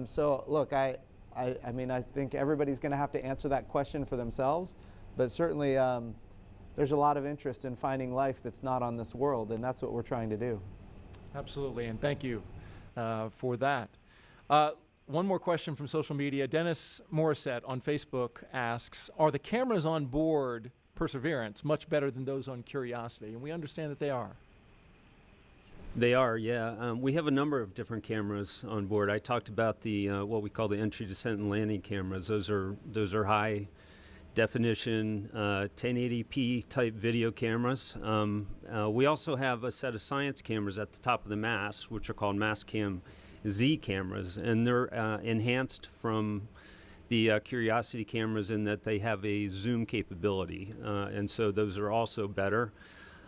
So look, I mean, I think everybody's going to have to answer that question for themselves, but certainly there's a lot of interest in finding life that's not on this world, and that's what we're trying to do. Absolutely, and thank you for that. One more question from social media. Dennis Morissette on Facebook asks, are the cameras on board Perseverance much better than those on Curiosity? And we understand that they are. They are, yeah. We have a number of different cameras on board. I talked about the what we call the entry, descent, and landing cameras. Those are high definition 1080p type video cameras. We also have a set of science cameras at the top of the mast, which are called Mastcam Z cameras, and they're enhanced from the Curiosity cameras in that they have a zoom capability, and so those are also better.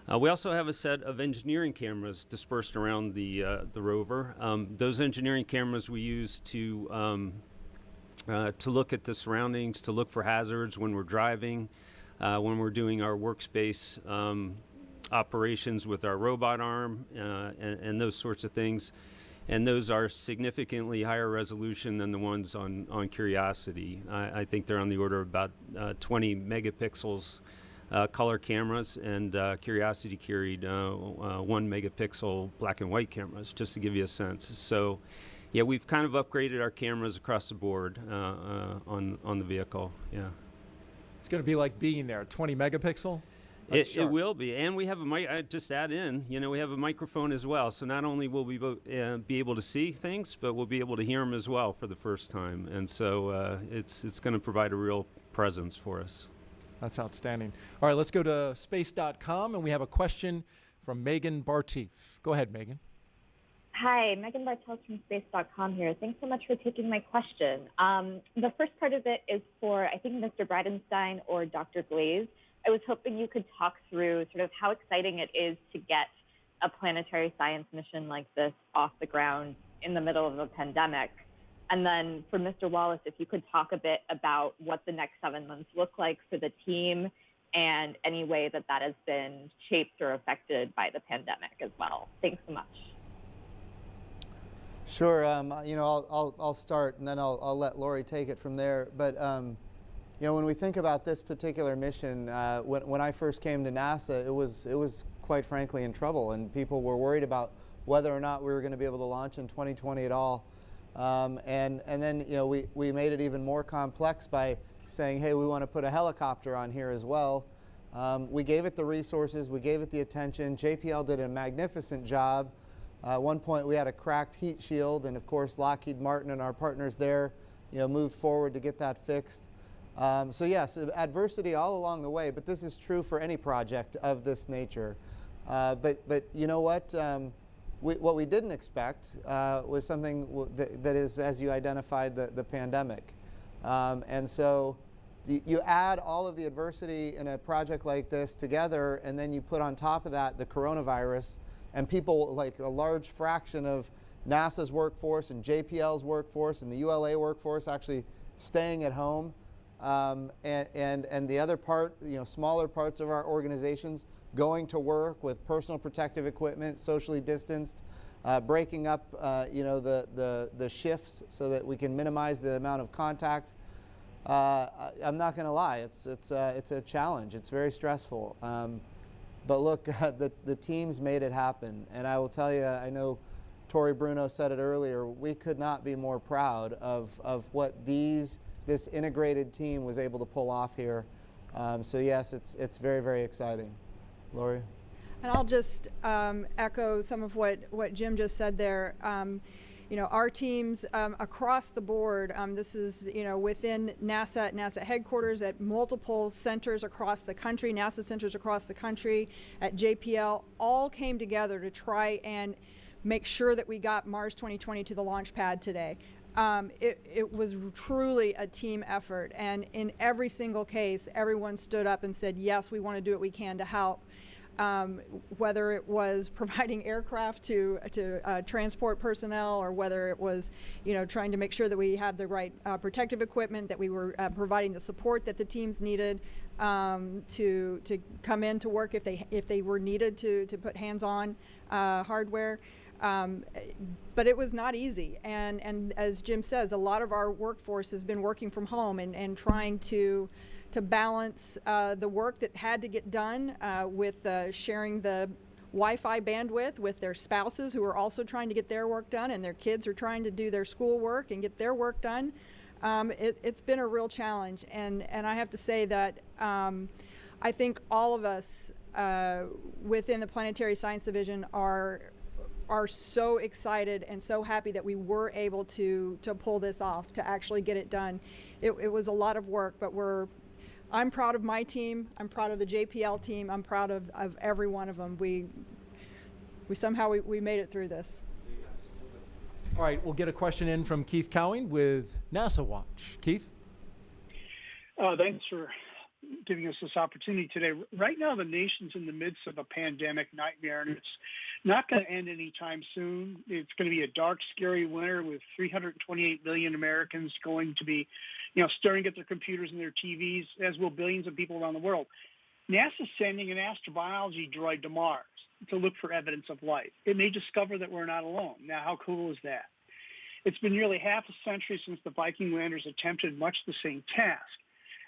We also have a set of engineering cameras dispersed around the rover. Those engineering cameras we use to look at the surroundings, to look for hazards when we're driving, when we're doing our workspace operations with our robot arm, and those sorts of things. And those are significantly higher resolution than the ones on Curiosity. I think they're on the order of about 20 megapixels color cameras, and Curiosity carried 1 megapixel black and white cameras, just to give you a sense. So yeah, we've kind of upgraded our cameras across the board on the vehicle, yeah. It's going to be like being there, 20 megapixel? It will be, and we have a just add in, you know, we have a microphone as well. So not only will we be able to see things, but we'll be able to hear them as well for the first time. And so it's going to provide a real presence for us. That's outstanding. All right, let's go to space.com, and we have a question from Megan Barteef. Go ahead, Megan. Hi, Megan Barteef from space.com here. Thanks so much for taking my question. The first part of it is for, I think, Mr. Bridenstine or Dr. Glaze. I was hoping you could talk through sort of how exciting it is to get a planetary science mission like this off the ground in the middle of a pandemic. And then for Mr. Wallace, if you could talk a bit about what the next 7 months look like for the team and any way that that has been shaped or affected by the pandemic as well. Thanks so much. Sure. You know, I'll start, and then I'll let Lori take it from there. But you know, when we think about this particular mission, when I first came to NASA, it was quite frankly in trouble, and people were worried about whether or not we were going to be able to launch in 2020 at all. And then, you know, we made it even more complex by saying, hey, we want to put a helicopter on here as well. We gave it the resources, we gave it the attention. JPL did a magnificent job. At one point, we had a cracked heat shield, and of course, Lockheed Martin and our partners there, you know, moved forward to get that fixed. So yes, adversity all along the way, but this is true for any project of this nature. But you know what? What we didn't expect was something that is, as you identified, the pandemic. And so you add all of the adversity in a project like this together, and then you put on top of that the coronavirus, and people, like a large fraction of NASA's workforce and JPL's workforce and the ULA workforce actually staying at home, and the other part, smaller parts of our organizations going to work with personal protective equipment, socially distanced, breaking up the shifts so that we can minimize the amount of contact. I'm not going to lie, it's a challenge. It's very stressful. But look, the teams made it happen, and I will tell you, I know Tori Bruno said it earlier, we could not be more proud of what this integrated team was able to pull off here. So yes, it's very, very exciting. Lori? And I'll just echo some of what Jim just said there. Our teams across the board, this is, within NASA, at NASA headquarters, at multiple centers across the country, NASA centers across the country, at JPL, all came together to try and make sure that we got Mars 2020 to the launch pad today. It was truly a team effort, and in every single case, everyone stood up and said, yes, we want to do what we can to help. Whether it was providing aircraft to transport personnel, or whether it was, trying to make sure that we had the right protective equipment, that we were providing the support that the teams needed to come in to work if they were needed to put hands-on hardware. But it was not easy, and as Jim says, a lot of our workforce has been working from home and trying to balance the work that had to get done with sharing the Wi-Fi bandwidth with their spouses, who are also trying to get their work done, and their kids are trying to do their school work and get their work done. It's been a real challenge, and I have to say that I think all of us within the Planetary Science Division are so excited and so happy that we were able to pull this off, to actually get it done. It was a lot of work, but I'm proud of my team. I'm proud of the JPL team. I'm proud of every one of them. We somehow made it through this. All right, we'll get a question in from Keith Cowing with NASA Watch. Keith? Thanks for giving us this opportunity today. Right now, the nation's in the midst of a pandemic nightmare, and it's not going to end anytime soon. It's going to be a dark, scary winter with 328 million Americans going to be, staring at their computers and their TVs, as will billions of people around the world. NASA's sending an astrobiology droid to Mars to look for evidence of life. It may discover that we're not alone. Now, how cool is that? It's been nearly half a century since the Viking landers attempted much the same task.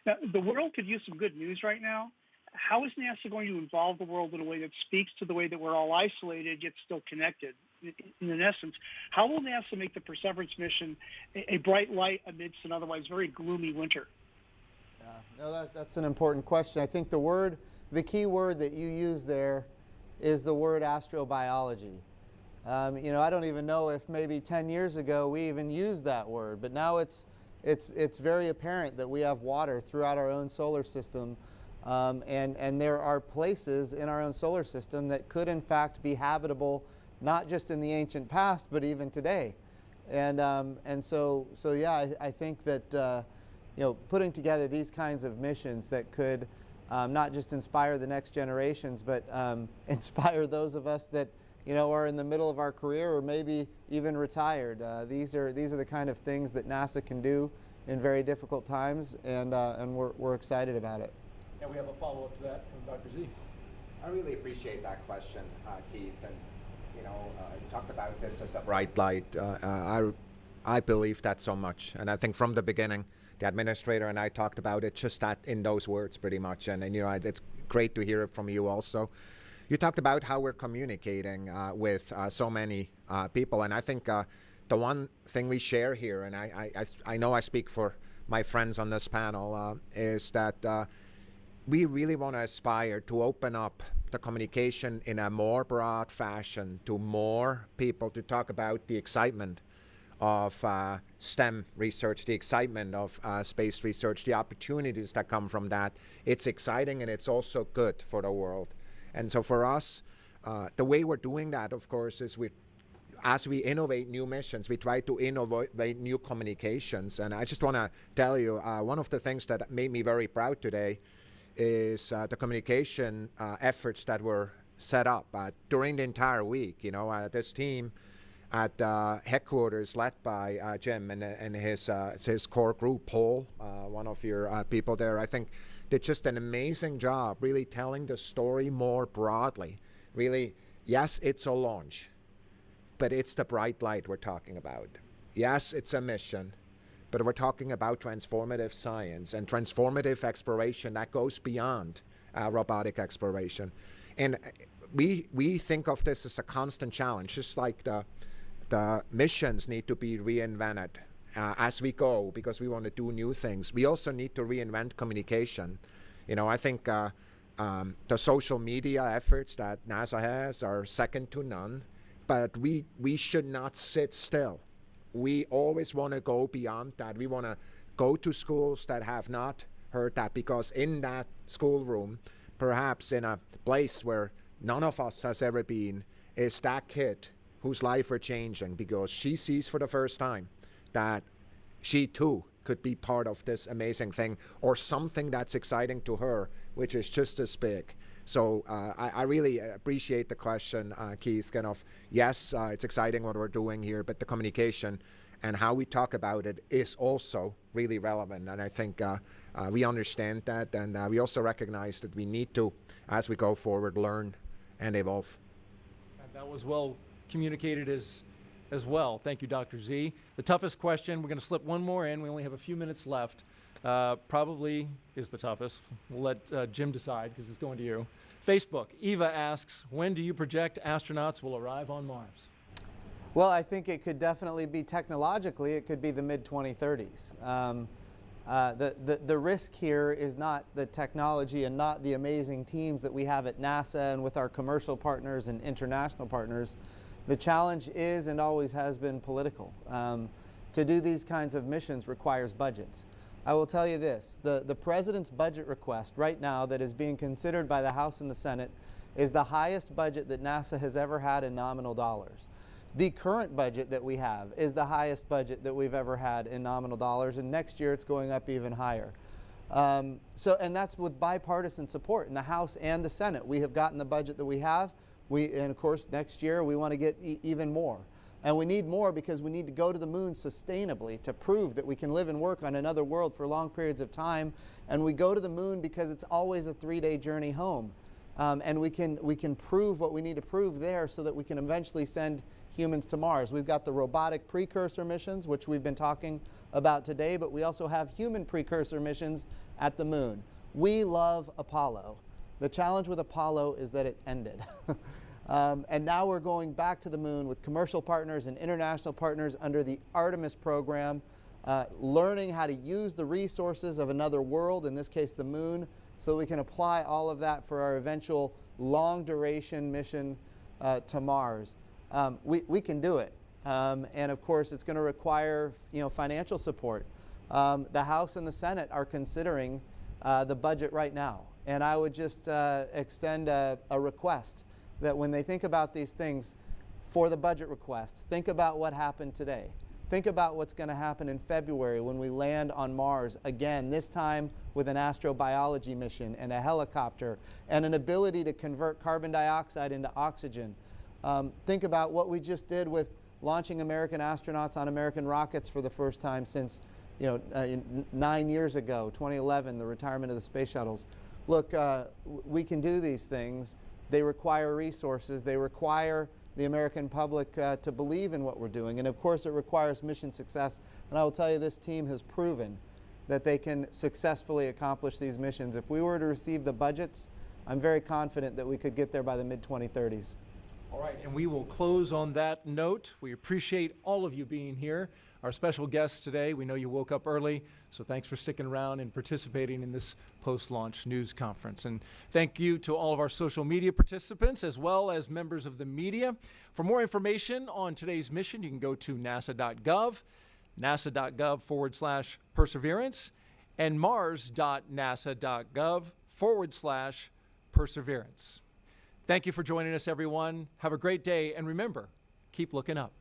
Now, the world could use some good news right now. How is NASA going to involve the world in a way that speaks to the way that we're all isolated yet still connected? In essence, how will NASA make the Perseverance mission a bright light amidst an otherwise very gloomy winter? No, that's an important question. I think the key word that you use there is the word astrobiology. I don't even know if maybe 10 years ago we even used that word, but now it's very apparent that we have water throughout our own solar system, and there are places in our own solar system that could in fact be habitable, not just in the ancient past, but even today. And so yeah, I think that putting together these kinds of missions that could not just inspire the next generations, but inspire those of us that are in the middle of our career or maybe even retired. These are the kind of things that NASA can do in very difficult times, and we're excited about it. And we have a follow-up to that from Dr. Z. I really appreciate that question, Keith. And you talked about this as a bright light. I believe that so much, and I think from the beginning, the administrator and I talked about it just that in those words, pretty much. And it's great to hear it from you also. You talked about how we're communicating with so many people, and I think the one thing we share here, and I know I speak for my friends on this panel, is that we really want to aspire to open up the communication in a more broad fashion to more people, to talk about the excitement of STEM research, the excitement of space research, the opportunities that come from that. It's exciting, and it's also good for the world. And so for us, the way we're doing that, of course, is we're as we innovate new missions, we try to innovate new communications. And I just want to tell you, one of the things that made me very proud today is the communication efforts that were set up during the entire week. You know, this team at headquarters, led by Jim and his core group, Paul, one of your people there, I think did just an amazing job really telling the story more broadly. Really, yes, it's a launch, but it's the bright light we're talking about. Yes, it's a mission, but we're talking about transformative science and transformative exploration that goes beyond robotic exploration. And we think of this as a constant challenge, just like the missions need to be reinvented as we go, because we want to do new things. We also need to reinvent communication. You know, I think the social media efforts that NASA has are second to none, but we should not sit still. We always want to go beyond that. We want to go to schools that have not heard that, because in that schoolroom, perhaps in a place where none of us has ever been, is that kid whose life are changing because she sees for the first time that she too could be part of this amazing thing, or something that's exciting to her, which is just as big. So I really appreciate the question, Keith. Kind of, yes, it's exciting what we're doing here, but the communication and how we talk about it is also really relevant. And I think we understand that, and we also recognize that we need to, as we go forward, learn and evolve. And that was well communicated as well. Thank you, Dr. Z. The toughest question, we're going to slip one more in. We only have a few minutes left. Probably is the toughest. We'll let Jim decide, because it's going to you. Facebook, Eva asks, when do you project astronauts will arrive on Mars? Well, I think it could definitely be technologically, it could be the mid-2030s. The risk here is not the technology and not the amazing teams that we have at NASA and with our commercial partners and international partners. The challenge is and always has been political. To do these kinds of missions requires budgets. I will tell you this, the President's budget request right now that is being considered by the House and the Senate is the highest budget that NASA has ever had in nominal dollars. The current budget that we have is the highest budget that we've ever had in nominal dollars, and next year it's going up even higher. And that's with bipartisan support in the House and the Senate. We have gotten the budget that we have, and of course next year we want to get even more. And we need more because we need to go to the moon sustainably to prove that we can live and work on another world for long periods of time. And we go to the moon because it's always a 3-day journey home. And we can prove what we need to prove there so that we can eventually send humans to Mars. We've got the robotic precursor missions, which we've been talking about today, but we also have human precursor missions at the moon. We love Apollo. The challenge with Apollo is that it ended. And now we're going back to the moon with commercial partners and international partners under the Artemis program, learning how to use the resources of another world, in this case the moon, so we can apply all of that for our eventual long-duration mission to Mars. We can do it. And of course it's going to require financial support. The House and the Senate are considering the budget right now. And I would just extend a request that when they think about these things for the budget request, think about what happened today. Think about what's going to happen in February when we land on Mars again, this time with an astrobiology mission and a helicopter and an ability to convert carbon dioxide into oxygen. Think about what we just did with launching American astronauts on American rockets for the first time since 9 years ago, 2011, the retirement of the space shuttles. Look, we can do these things. They require resources. They require the American public to believe in what we're doing. And of course, it requires mission success. And I will tell you, this team has proven that they can successfully accomplish these missions. If we were to receive the budgets, I'm very confident that we could get there by the mid-2030s. All right, and we will close on that note. We appreciate all of you being here. Our special guests today, we know you woke up early, so thanks for sticking around and participating in this post-launch news conference. And thank you to all of our social media participants as well as members of the media. For more information on today's mission, you can go to nasa.gov, nasa.gov/perseverance, and mars.nasa.gov/perseverance. Thank you for joining us, everyone. Have a great day, and remember, keep looking up.